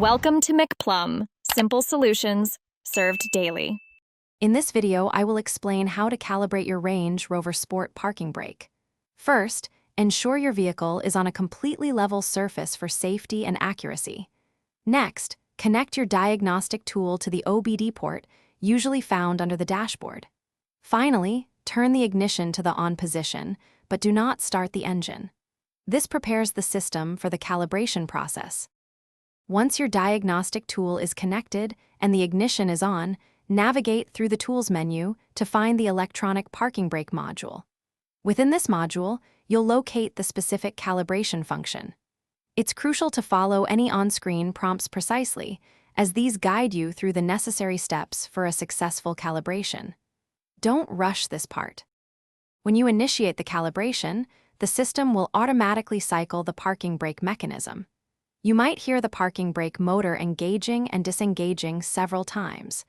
Welcome to McPlum, simple solutions served daily. In this video, I will explain how to calibrate your Range Rover Sport parking brake. First, ensure your vehicle is on a completely level surface for safety and accuracy. Next, connect your diagnostic tool to the OBD port, usually found under the dashboard. Finally, turn the ignition to the on position, but do not start the engine. This prepares the system for the calibration process. Once your diagnostic tool is connected and the ignition is on, navigate through the Tools menu to find the electronic parking brake module. Within this module, you'll locate the specific calibration function. It's crucial to follow any on-screen prompts precisely, as these guide you through the necessary steps for a successful calibration. Don't rush this part. When you initiate the calibration, the system will automatically cycle the parking brake mechanism. You might hear the parking brake motor engaging and disengaging several times.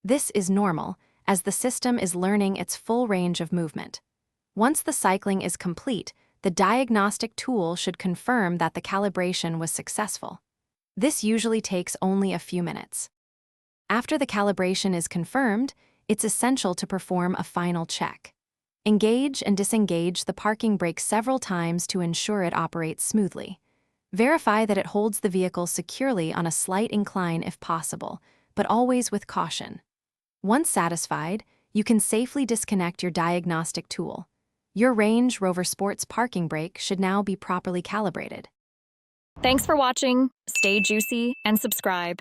This is normal, as the system is learning its full range of movement. Once the cycling is complete, the diagnostic tool should confirm that the calibration was successful. This usually takes only a few minutes. After the calibration is confirmed, it's essential to perform a final check. Engage and disengage the parking brake several times to ensure it operates smoothly. Verify that it holds the vehicle securely on a slight incline if possible, but always with caution. Once satisfied, you can safely disconnect your diagnostic tool. Your Range Rover Sport's parking brake should now be properly calibrated. Thanks for watching. Stay juicy and subscribe.